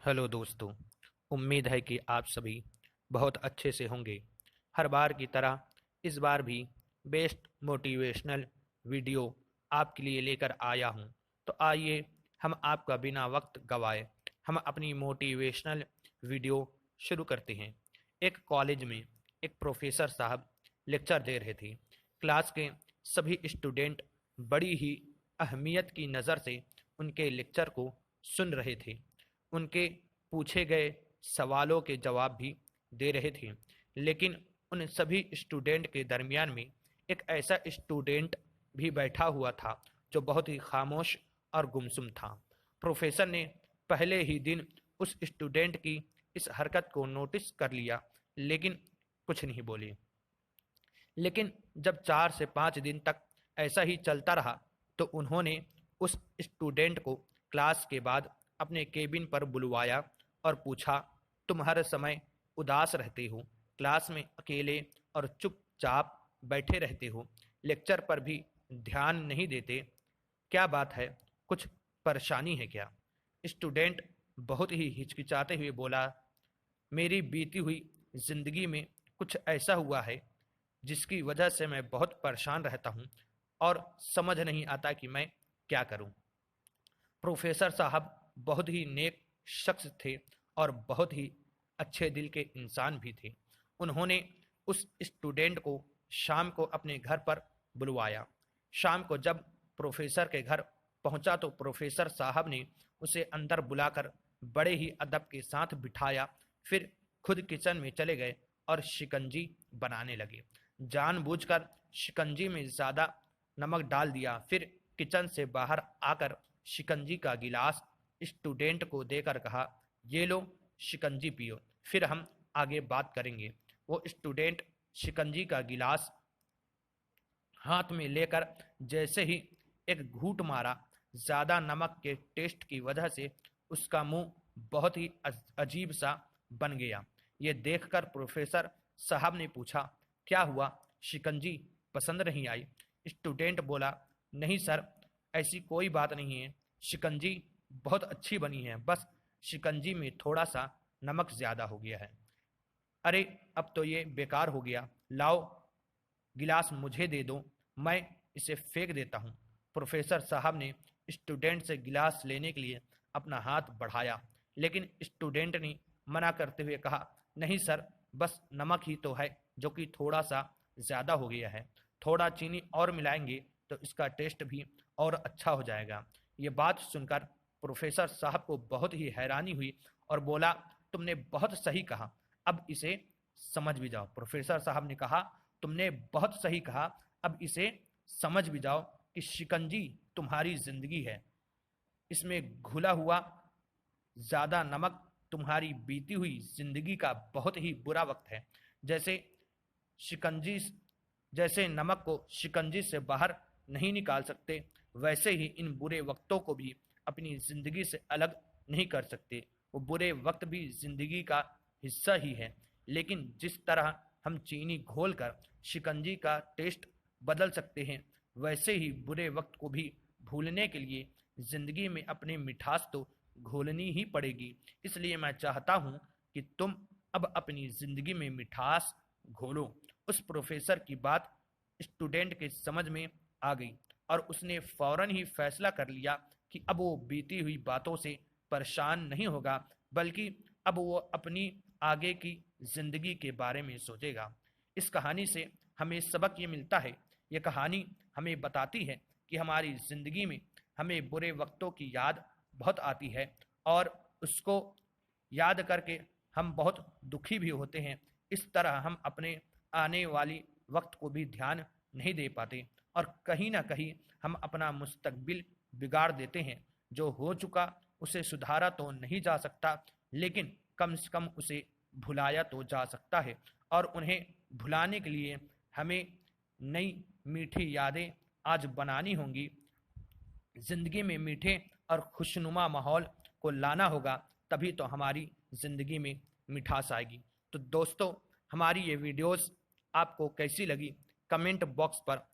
Hello दोस्तों। उम्मीद है कि आप सभी बहुत अच्छे से होंगे। हर बार की तरह इस बार भी बेस्ट मोटिवेशनल वीडियो आपके लिए लेकर आया हूं। तो आइए हम आपका बिना वक्त गवाए हम अपनी मोटिवेशनल वीडियो शुरू करते हैं। एक कॉलेज में एक प्रोफेसर साहब लेक्चर दे रहे थे। क्लास के सभी स्टूडेंट बड़ी ही अहमियत की नज़र से उनके लेक्चर को सुन रहे थे। उनके पूछे गए सवालों के जवाब भी दे रहे थे, लेकिन उन सभी स्टूडेंट के दरमियान में एक ऐसा स्टूडेंट भी बैठा हुआ था जो बहुत ही खामोश और गुमसुम था। प्रोफेसर ने पहले ही दिन उस स्टूडेंट की इस हरकत को नोटिस कर लिया, लेकिन कुछ नहीं बोले। लेकिन जब 4 से 5 दिन तक ऐसा ही चलता रहा, तो उन्होंने उस स्टूडेंट को क्लास के बाद अपने केबिन पर बुलवाया और पूछा, तुम हर समय उदास रहते हो, क्लास में अकेले और चुपचाप बैठे रहते हो, लेक्चर पर भी ध्यान नहीं देते, क्या बात है? कुछ परेशानी है क्या? स्टूडेंट बहुत ही हिचकिचाते हुए बोला, मेरी बीती हुई जिंदगी में कुछ ऐसा हुआ है जिसकी वजह से मैं बहुत परेशान रहता हूँ और समझ नहीं आता कि मैं क्या करूँ। प्रोफेसर साहब बहुत ही नेक शख्स थे और बहुत ही अच्छे दिल के इंसान भी थे। उन्होंने उस स्टूडेंट को शाम को अपने घर पर बुलवाया। शाम को जब प्रोफेसर के घर पहुंचा तो प्रोफेसर साहब ने उसे अंदर बुलाकर बड़े ही अदब के साथ बिठाया। फिर खुद किचन में चले गए और शिकंजी बनाने लगे। जानबूझकर शिकंजी में ज़्यादा नमक डाल दिया। फिर किचन से बाहर आकर शिकंजी का गिलास स्टूडेंट को देकर कहा, ये लो शिकंजी पियो, फिर हम आगे बात करेंगे। वो स्टूडेंट शिकंजी का गिलास हाथ में लेकर जैसे ही एक घूंट मारा, ज़्यादा नमक के टेस्ट की वजह से उसका मुंह बहुत ही अजीब सा बन गया। ये देखकर प्रोफेसर साहब ने पूछा, क्या हुआ, शिकंजी पसंद नहीं आई? स्टूडेंट बोला, नहीं सर, ऐसी कोई बात नहीं है, शिकंजी बहुत अच्छी बनी है, बस शिकंजी में थोड़ा सा नमक ज़्यादा हो गया है। अरे अब तो ये बेकार हो गया, लाओ गिलास मुझे दे दो, मैं इसे फेंक देता हूँ। प्रोफेसर साहब ने स्टूडेंट से गिलास लेने के लिए अपना हाथ बढ़ाया, लेकिन स्टूडेंट ने मना करते हुए कहा, नहीं सर, बस नमक ही तो है जो कि थोड़ा सा ज़्यादा हो गया है, थोड़ा चीनी और मिलाएंगे तो इसका टेस्ट भी और अच्छा हो जाएगा। ये बात सुनकर प्रोफेसर साहब को बहुत ही हैरानी हुई और बोला, तुमने बहुत सही कहा, अब इसे समझ भी जाओ। प्रोफेसर साहब ने कहा, तुमने बहुत सही कहा, अब इसे समझ भी जाओ कि शिकंजी तुम्हारी जिंदगी है, इसमें घुला हुआ ज़्यादा नमक तुम्हारी बीती हुई जिंदगी का बहुत ही बुरा वक्त है। जैसे शिकंजी जैसे नमक को शिकंजी से बाहर नहीं निकाल सकते, वैसे ही इन बुरे वक्तों को भी अपनी जिंदगी से अलग नहीं कर सकते। वो बुरे वक्त भी जिंदगी का हिस्सा ही है, लेकिन जिस तरह हम चीनी घोलकर शिकंजी का टेस्ट बदल सकते हैं, वैसे ही बुरे वक्त को भी भूलने के लिए जिंदगी में अपनी मिठास तो घोलनी ही पड़ेगी। इसलिए मैं चाहता हूं कि तुम अब अपनी जिंदगी में मिठास घोलो। उस प्रोफेसर की बात स्टूडेंट के समझ में आ गई और उसने फौरन ही फैसला कर लिया कि अब वो बीती हुई बातों से परेशान नहीं होगा, बल्कि अब वो अपनी आगे की जिंदगी के बारे में सोचेगा। इस कहानी से हमें सबक ये मिलता है, ये कहानी हमें बताती है कि हमारी जिंदगी में हमें बुरे वक्तों की याद बहुत आती है और उसको याद करके हम बहुत दुखी भी होते हैं। इस तरह हम अपने आने वाली वक्त को भी ध्यान नहीं दे पाते और कहीं ना कहीं हम अपना मुस्तकबिल बिगाड़ देते हैं। जो हो चुका उसे सुधारा तो नहीं जा सकता, लेकिन कम से कम उसे भुलाया तो जा सकता है और उन्हें भुलाने के लिए हमें नई मीठी यादें आज बनानी होंगी। जिंदगी में मीठे और खुशनुमा माहौल को लाना होगा, तभी तो हमारी जिंदगी में मिठास आएगी। तो दोस्तों, हमारी ये वीडियोस आपको कैसी लगी कमेंट बॉक्स पर